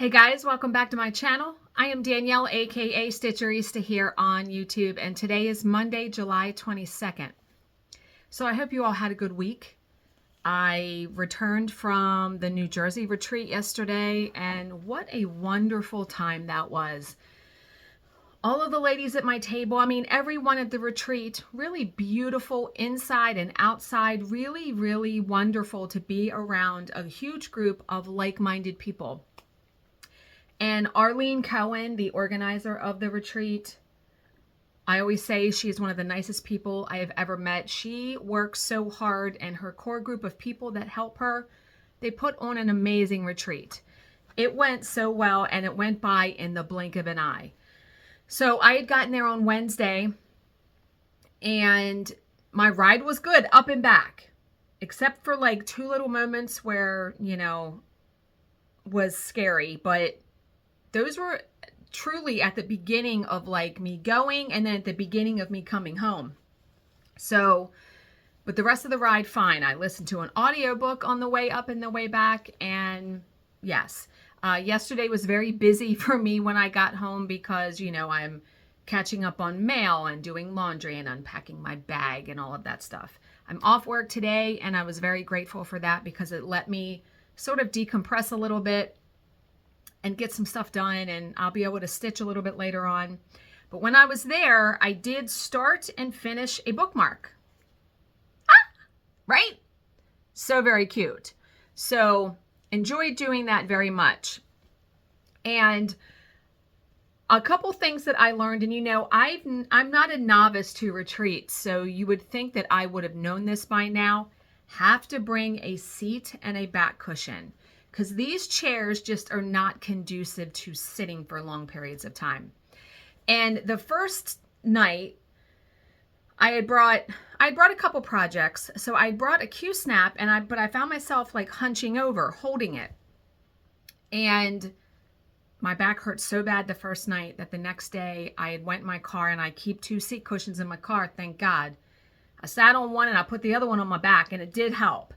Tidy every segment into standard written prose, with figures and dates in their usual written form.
Hey guys, welcome back to my channel. I am Danielle, aka Stitcherista here on YouTube, and today is Monday, July 22nd. So I hope you all had a good week. I returned from the New Jersey retreat yesterday, and what a wonderful time that was. All of the ladies at my table, everyone at the retreat, really beautiful inside and outside, really wonderful to be around a huge group of like-minded people. And Arlene Cohen, the organizer of the retreat, I always say she's one of the nicest people I have ever met. She works so hard, and her core group of people that help her, they put on an amazing retreat. It went so well, and it went by in the blink of an eye. So I had gotten there on Wednesday, and my ride was good up and back, except for like two little moments where, was scary, but those were truly at the beginning of like me going and then at the beginning of me coming home. So, but the rest of the ride, fine. I listened to an audiobook on the way up and the way back. And yes, yesterday was very busy for me when I got home because, I'm catching up on mail and doing laundry and unpacking my bag and all of that stuff. I'm off work today, and I was very grateful for that because it let me sort of decompress a little bit and get some stuff done, and I'll be able to stitch a little bit later on. But when I was there, I did start and finish a bookmark. Right? So very cute. So enjoyed doing that very much. And a couple things that I learned, and I'm not a novice to retreats, so you would think that I would have known this by now. Have to bring a seat and a back cushion, because these chairs just are not conducive to sitting for long periods of time. And the first night, I had brought a couple projects. So I brought a Q-snap, but I found myself like hunching over, holding it. And my back hurt so bad the first night that the next day I had went in my car, and I keep 2 seat cushions in my car, thank God. I sat on one and I put the other one on my back, and it did help.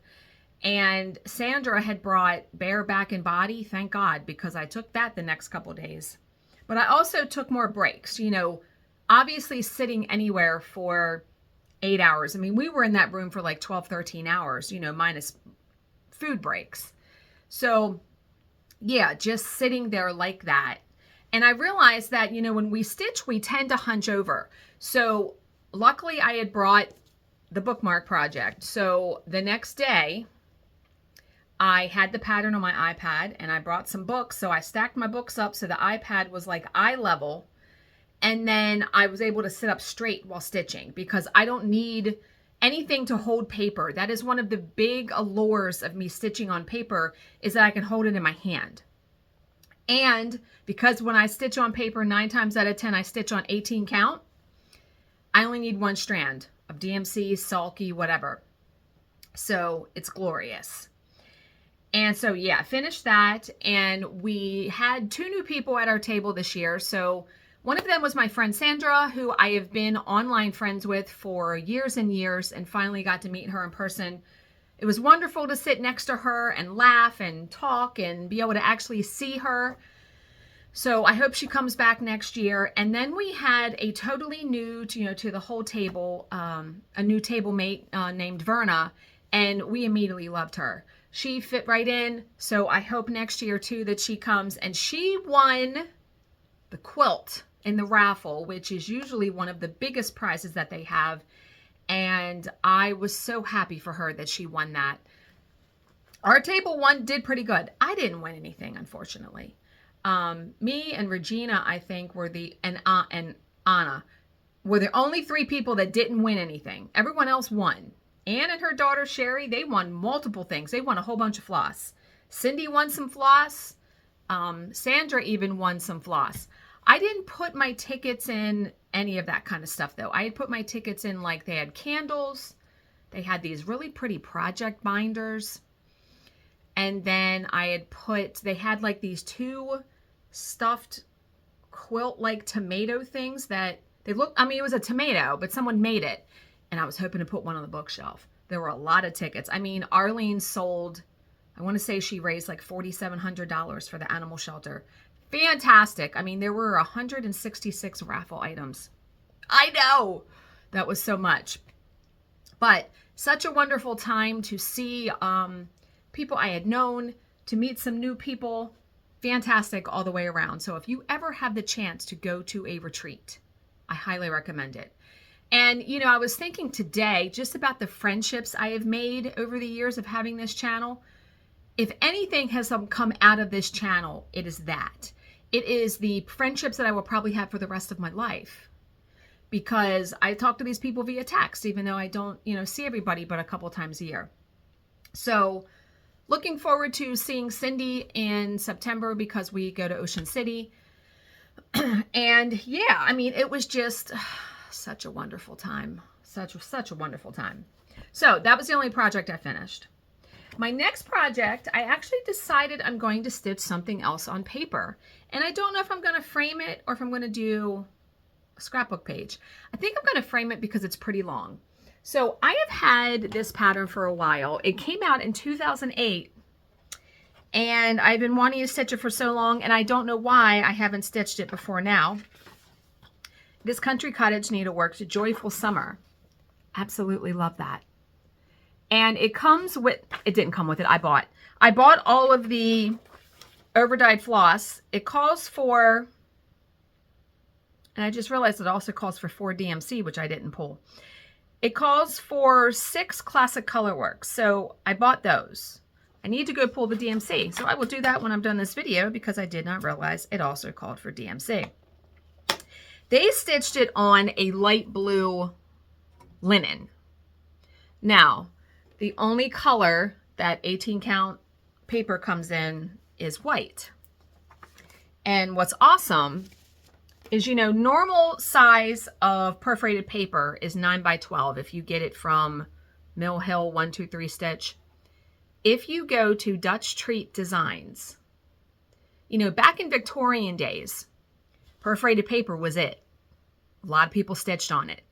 And Sandra had brought bare back and body, thank God, because I took that the next couple of days. But I also took more breaks, obviously sitting anywhere for 8 hours. We were in that room for like 12, 13 hours, minus food breaks. So yeah, just sitting there like that. And I realized that, when we stitch, we tend to hunch over. So luckily I had brought the bookmark project. So the next day, I had the pattern on my iPad, and I brought some books. So I stacked my books up so the iPad was like eye level. And then I was able to sit up straight while stitching because I don't need anything to hold paper. That is one of the big allures of me stitching on paper, is that I can hold it in my hand. And because when I stitch on paper, 9 times out of 10, I stitch on 18 count, I only need 1 strand of DMC, sulky, whatever. So it's glorious. And so, yeah, finished that. And we had 2 new people at our table this year. So one of them was my friend Sandra, who I have been online friends with for years and years, and finally got to meet her in person. It was wonderful to sit next to her and laugh and talk and be able to actually see her. So I hope she comes back next year. And then we had a totally new, to the whole table, a new table mate named Verna, and we immediately loved her. She fit right in, so I hope next year too that she comes. And she won the quilt in the raffle, which is usually one of the biggest prizes that they have. And I was so happy for her that she won that. Our table did pretty good. I didn't win anything, unfortunately. Me and Regina, I think, and Anna were the only 3 people that didn't win anything. Everyone else won. Anne and her daughter Sherry, they won multiple things. They won a whole bunch of floss. Cindy won some floss. Sandra even won some floss. I didn't put my tickets in any of that kind of stuff, though. I had put my tickets in, like, they had candles. They had these really pretty project binders. And then they had like these 2 stuffed quilt-like tomato things that they looked, it was a tomato, but someone made it. And I was hoping to put one on the bookshelf. There were a lot of tickets. Arlene sold I want to say she raised like $4,700 for the animal shelter. Fantastic. I mean, there were 166 raffle items. I know. That was so much. But such a wonderful time to see people I had known, to meet some new people. Fantastic all the way around. So if you ever have the chance to go to a retreat, I highly recommend it. And, you know, I was thinking today just about the friendships I have made over the years of having this channel. If anything has come out of this channel, it is that. It is the friendships that I will probably have for the rest of my life. Because I talk to these people via text, even though I don't, you know, see everybody but a couple times a year. So looking forward to seeing Cindy in September because we go to Ocean City. And yeah, I mean, it was just such a wonderful time. Such a wonderful time. So that was the only project I finished. My next project, I actually decided I'm going to stitch something else on paper. And I don't know if I'm going to frame it or if I'm going to do a scrapbook page. I think I'm going to frame it because it's pretty long. So I have had this pattern for a while. It came out in 2008 and I've been wanting to stitch it for so long and I don't know why I haven't stitched it before now. This Country Cottage Needleworks Joyful Summer. Absolutely love that. And it comes with, it didn't come with it, I bought all of the overdyed floss. It calls for, and I just realized it also calls for 4 DMC, which I didn't pull. It calls for 6 classic color works. So I bought those. I need to go pull the DMC. So I will do that when I'm done this video because I did not realize it also called for DMC. They stitched it on a light blue linen. Now, the only color that 18 count paper comes in is white. And what's awesome is, you know, normal size of perforated paper is 9 by 12 if you get it from Mill Hill 123 Stitch. If you go to Dutch Treat Designs, you know, back in Victorian days, perforated paper was it. A lot of people stitched on it.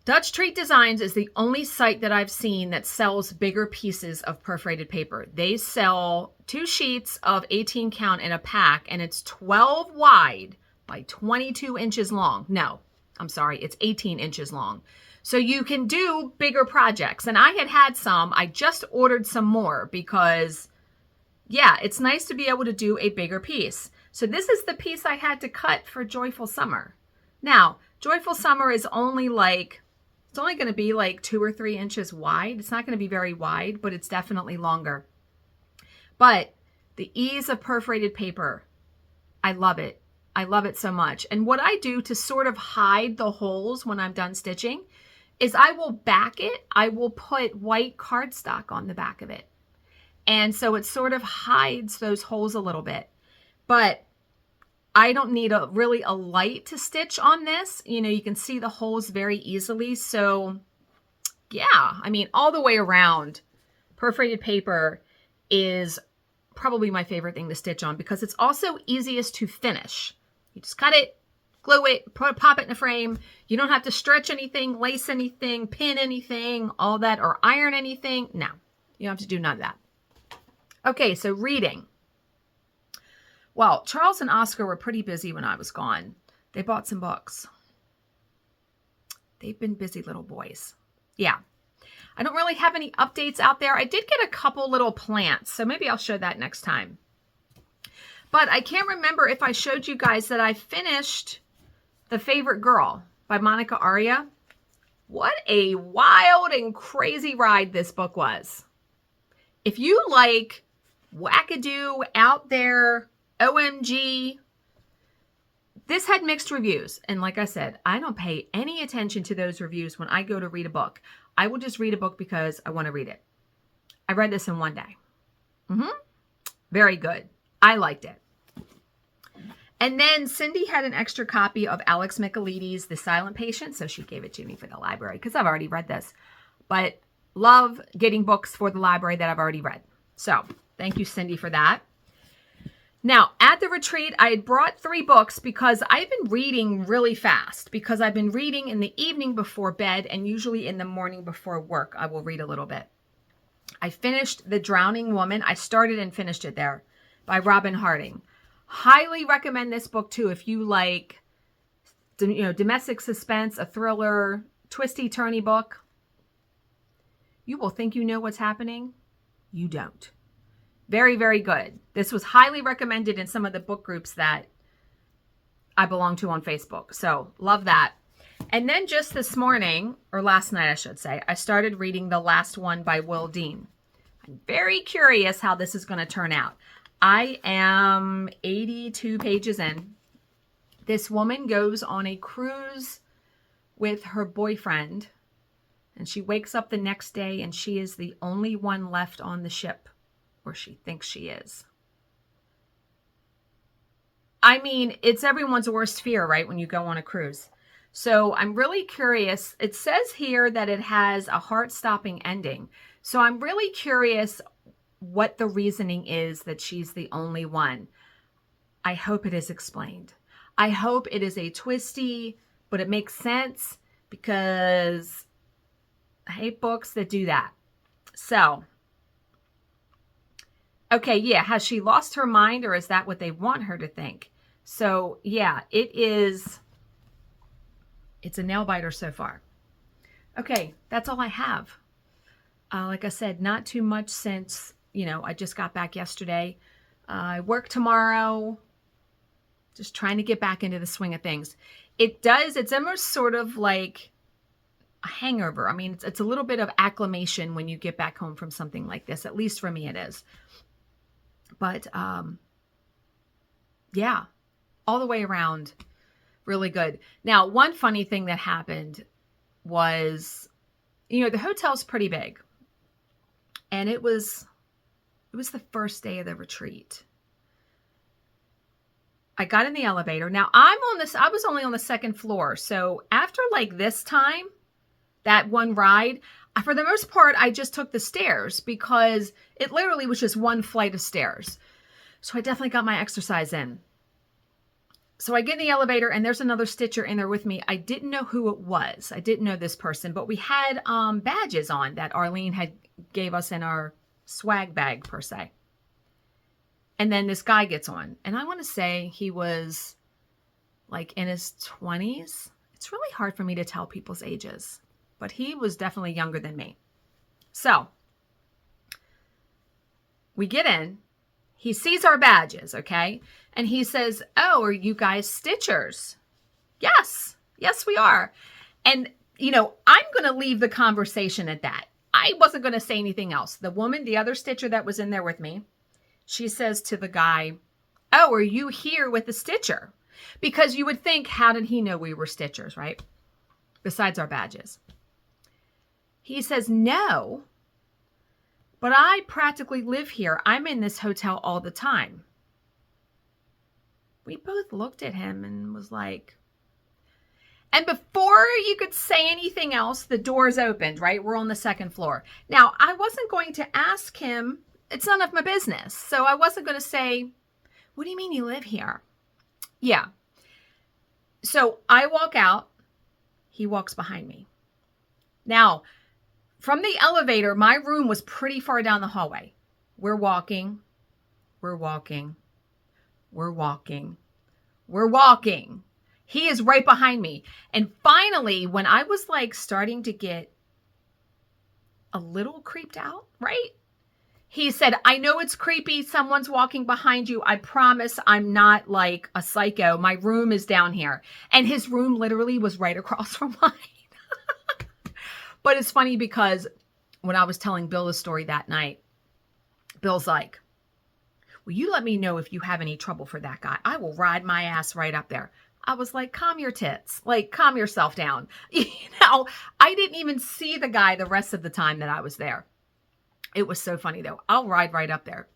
Dutch Treat Designs is the only site that I've seen that sells bigger pieces of perforated paper. They sell 2 sheets of 18 count in a pack, and it's 12 wide by 22 inches long. No, I'm sorry, it's 18 inches long. So you can do bigger projects. And I had some. I just ordered some more because, yeah, it's nice to be able to do a bigger piece. So this is the piece I had to cut for Joyful Summer. Now, Joyful Summer is only like, it's only going to be like 2 or 3 inches wide. It's not going to be very wide, but it's definitely longer. But the ease of perforated paper, I love it. I love it so much. And what I do to sort of hide the holes when I'm done stitching is I will back it. I will put white cardstock on the back of it. And so it sort of hides those holes a little bit. But I don't need really a light to stitch on this. You know, you can see the holes very easily. So yeah, I mean, all the way around, perforated paper is probably my favorite thing to stitch on because it's also easiest to finish. You just cut it, glue it, pop it in a frame. You don't have to stretch anything, lace anything, pin anything, all that, or iron anything. No, you don't have to do none of that. Okay, so reading. Well, Charles and Oscar were pretty busy when I was gone. They bought some books. They've been busy little boys. Yeah. I don't really have any updates out there. I did get a couple little plants, so maybe I'll show that next time. But I can't remember if I showed you guys that I finished The Favorite Girl by Monica Aria. What a wild and crazy ride this book was. If you like wackadoo, out there, OMG, this had mixed reviews. And like I said, I don't pay any attention to those reviews when I go to read a book. I will just read a book because I want to read it. I read this in one day. Very good. I liked it. And then Cindy had an extra copy of Alex Michaelides' The Silent Patient, so she gave it to me for the library because I've already read this. But love getting books for the library that I've already read. So thank you, Cindy, for that. Now, at the retreat, I had brought 3 books because I've been reading really fast because I've been reading in the evening before bed and usually in the morning before work. I will read a little bit. I finished The Drowning Woman. I started and finished it there by Robin Harding. Highly recommend this book too if you like, domestic suspense, a thriller, twisty, turny book. You will think you know what's happening. You don't. Very, very good. This was highly recommended in some of the book groups that I belong to on Facebook. So love that. And then just this morning, or last night, I should say, I started reading The Last One by Will Dean. I'm very curious how this is going to turn out. I am 82 pages in. This woman goes on a cruise with her boyfriend, and she wakes up the next day and she is the only one left on the ship, or she thinks she is. I mean, it's everyone's worst fear, right, when you go on a cruise. So I'm really curious. It says here that it has a heart-stopping ending. So I'm really curious what the reasoning is that she's the only one. I hope it is explained. I hope it is a twisty, but it makes sense, because I hate books that do that. So, okay, yeah, has she lost her mind, or is that what they want her to think? So, yeah, it's a nail biter so far. Okay, that's all I have. Like I said, not too much since, I just got back yesterday. I work tomorrow. Just trying to get back into the swing of things. It's almost sort of like a hangover. I mean, it's a little bit of acclimation when you get back home from something like this. At least for me it is. But, yeah, all the way around, really good. Now, one funny thing that happened was, the hotel's pretty big. And it was the first day of the retreat. I got in the elevator. Now I was only on the second floor. So after like this time, that one ride, for the most part, I just took the stairs because it literally was just one flight of stairs. So I definitely got my exercise in. So I get in the elevator and there's another stitcher in there with me. I didn't know who it was. I didn't know this person, but we had badges on that Arlene had gave us in our swag bag per se. And then this guy gets on, and I want to say he was like in his 20s. It's really hard for me to tell people's ages, but he was definitely younger than me. So we get in, he sees our badges, okay? And he says, "Oh, are you guys stitchers?" Yes, we are. And, I'm going to leave the conversation at that. I wasn't going to say anything else. The woman, the other stitcher that was in there with me, she says to the guy, "Oh, are you here with the stitcher?" Because you would think, how did he know we were stitchers, right? Besides our badges. He says, "No, but I practically live here. I'm in this hotel all the time." We both looked at him and was like, and before you could say anything else, the doors opened, right? We're on the second floor. Now, I wasn't going to ask him. It's none of my business. So I wasn't going to say, "What do you mean you live here?" Yeah. So I walk out. He walks behind me. Now, from the elevator, my room was pretty far down the hallway. We're walking. He is right behind me. And finally, when I was like starting to get a little creeped out, right? He said, "I know it's creepy. Someone's walking behind you. I promise I'm not like a psycho. My room is down here." And his room literally was right across from mine. But it's funny because when I was telling Bill the story that night, Bill's like, "Will you let me know if you have any trouble for that guy? I will ride my ass right up there." I was like, calm your tits. Like, calm yourself down. I didn't even see the guy the rest of the time that I was there. It was so funny, though. I'll ride right up there.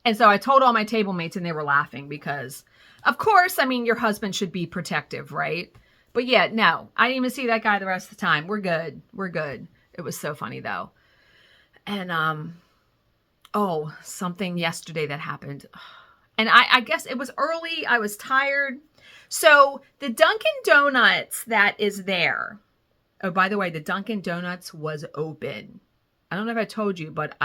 And so I told all my table mates, and they were laughing because, of course, I mean, your husband should be protective, right? But yeah, no, I didn't even see that guy the rest of the time. We're good. It was so funny, though. And, something yesterday that happened. And I guess it was early. I was tired. So the Dunkin' Donuts that is there. Oh, by the way, the Dunkin' Donuts was open. I don't know if I told you, but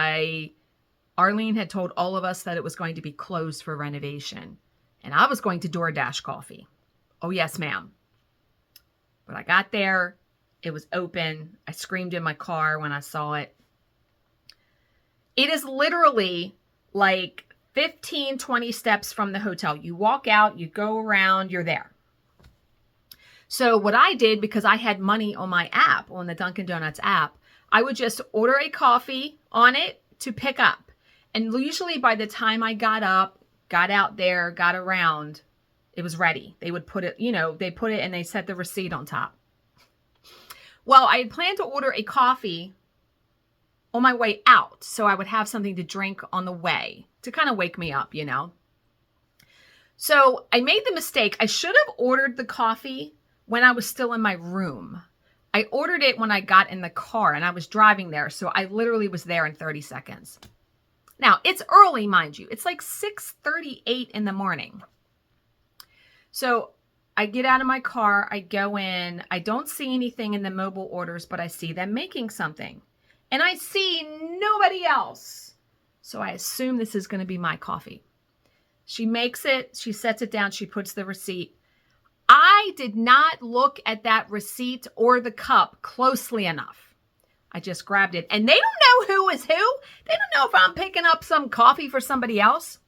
Arlene had told all of us that it was going to be closed for renovation. And I was going to DoorDash coffee. Oh, yes, ma'am. But I got there. It was open. I screamed in my car when I saw it. It is literally like 15, 20 steps from the hotel. You walk out, you go around, you're there. So what I did, because I had money on my app, on the Dunkin' Donuts app, I would just order a coffee on it to pick up. And usually by the time I got up, got out there, got around, it was ready. They would put it, they put it and they set the receipt on top. Well, I had planned to order a coffee on my way out, so I would have something to drink on the way to kind of wake me up, So I made the mistake. I should have ordered the coffee when I was still in my room. I ordered it when I got in the car and I was driving there, so I literally was there in 30 seconds. Now, it's early, mind you. It's like 6:38 in the morning. So I get out of my car, I go in, I don't see anything in the mobile orders, but I see them making something. And I see nobody else. So I assume this is going to be my coffee. She makes it, she sets it down, she puts the receipt. I did not look at that receipt or the cup closely enough. I just grabbed it. And they don't know who is who. They don't know if I'm picking up some coffee for somebody else.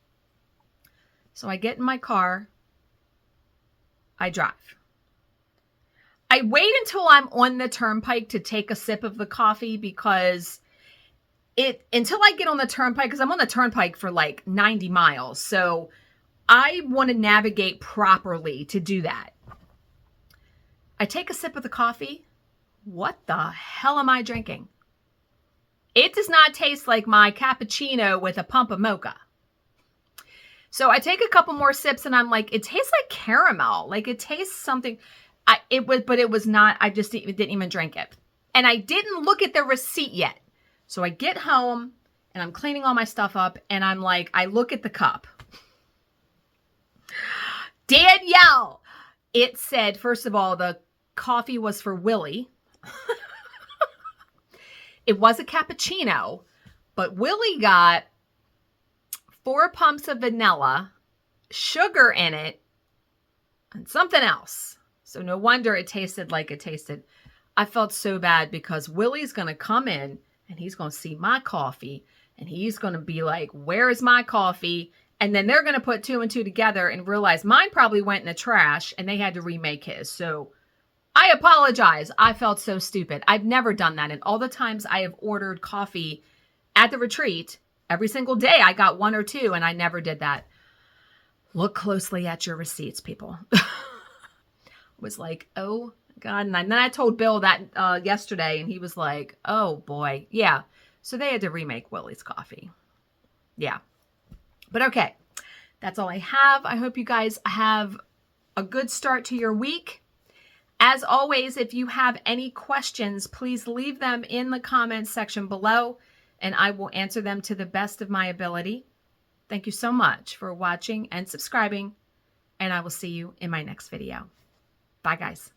So I get in my car. I drive. I wait until I'm on the turnpike to take a sip of the coffee because until I get on the turnpike, because I'm on the turnpike for like 90 miles. So I want to navigate properly to do that. I take a sip of the coffee. What the hell am I drinking? It does not taste like my cappuccino with a pump of mocha. So I take a couple more sips and I'm like, it tastes like caramel. Like it tastes something. But it was not, I just didn't even drink it. And I didn't look at the receipt yet. So I get home and I'm cleaning all my stuff up and I'm like, I look at the cup. Danielle, it said, first of all, the coffee was for Willie. It was a cappuccino, but Willie got 4 pumps of vanilla, sugar in it, and something else. So no wonder it tasted like it tasted. I felt so bad because Willie's going to come in and he's going to see my coffee and he's going to be like, where is my coffee? And then they're going to put 2 and 2 together and realize mine probably went in the trash and they had to remake his. So I apologize. I felt so stupid. I've never done that. And all the times I have ordered coffee at the retreat, every single day I got 1 or 2 and I never did that. Look closely at your receipts, people. Was like, oh God. And then I told Bill that yesterday and he was like, oh boy. Yeah. So they had to remake Willie's coffee. Yeah. But okay. That's all I have. I hope you guys have a good start to your week. As always, if you have any questions, please leave them in the comments section below and I will answer them to the best of my ability. Thank you so much for watching and subscribing, and I will see you in my next video. Bye, guys.